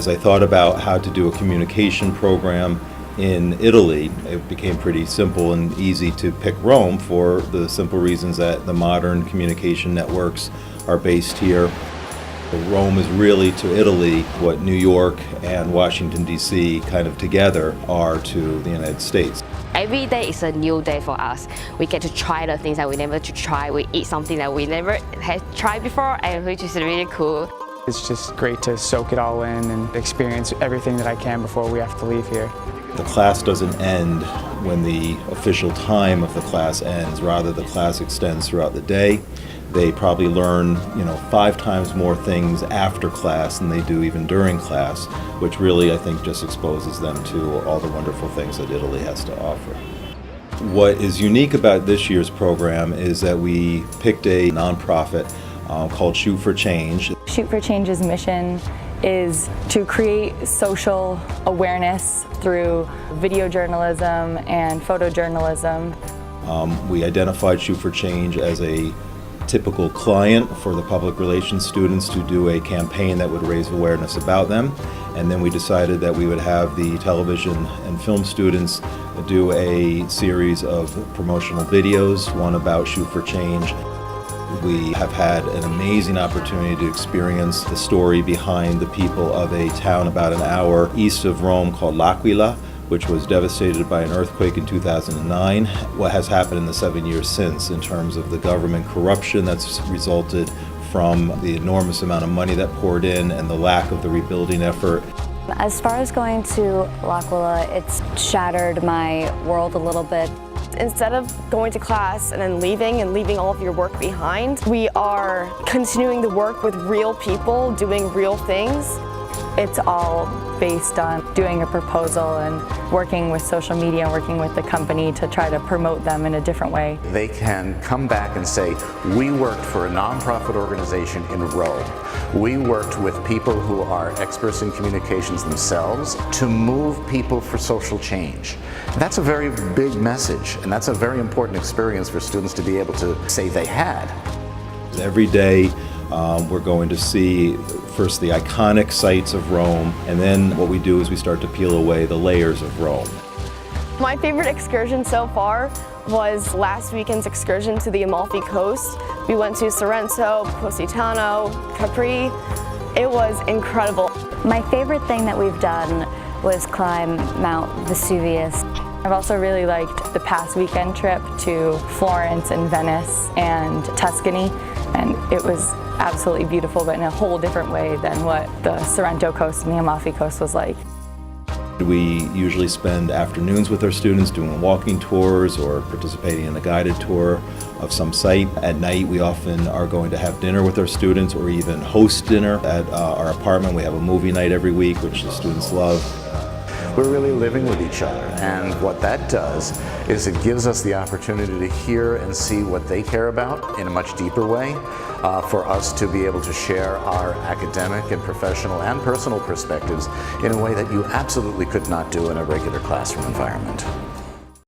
as I thought about how to do a communication program in Italy, it became pretty simple and easy to pick Rome for the simple reasons that the modern communication networks are based here. Rome is really to Italy what New York and Washington, D.C. kind of together are to the United States. Every day is a new day for us. We get to try the things that we never to try. We eat something that we never had tried before, and which is really cool. It's just great to soak it all in and experience everything that I can before we have to leave here. The class doesn't end when the official time of the class ends. Rather, the class extends throughout the day. They probably learn, 5 times more things after class than they do even during class, which really, I think, just exposes them to all the wonderful things that Italy has to offer. What is unique about this year's program is that we picked a nonprofit called Shoot for Change. Shoot for Change's mission is to create social awareness through video journalism and photojournalism. We identified Shoot for Change as a typical client for the public relations students to do a campaign that would raise awareness about them. And then we decided that we would have the television and film students do a series of promotional videos, one about Shoot for Change. We have had an amazing opportunity to experience the story behind the people of a town about an hour east of Rome called L'Aquila, which was devastated by an earthquake in 2009. What has happened in the 7 years since in terms of the government corruption that's resulted from the enormous amount of money that poured in and the lack of the rebuilding effort. As far as going to L'Aquila, it's shattered my world a little bit. Instead of going to class and then leaving all of your work behind, we are continuing to work with real people, doing real things. It's all based on doing a proposal and working with social media and working with the company to try to promote them in a different way. They can come back and say, we worked for a nonprofit organization in Rome. We worked with people who are experts in communications themselves to move people for social change. That's a very big message, and that's a very important experience for students to be able to say they had. Every day we're going to see first the iconic sites of Rome, and then what we do is we start to peel away the layers of Rome. My favorite excursion so far was last weekend's excursion to the Amalfi Coast. We went to Sorrento, Positano, Capri. It was incredible. My favorite thing that we've done was climb Mount Vesuvius. I've also really liked the past weekend trip to Florence and Venice and Tuscany, and it was absolutely beautiful, but in a whole different way than what the Sorrento coast and the Amalfi coast was like. We usually spend afternoons with our students doing walking tours or participating in a guided tour of some site. At night, we often are going to have dinner with our students or even host dinner at our apartment. We have a movie night every week, which the students love. We're really living with each other, and what that does is it gives us the opportunity to hear and see what they care about in a much deeper way, for us to be able to share our academic and professional and personal perspectives in a way that you absolutely could not do in a regular classroom environment.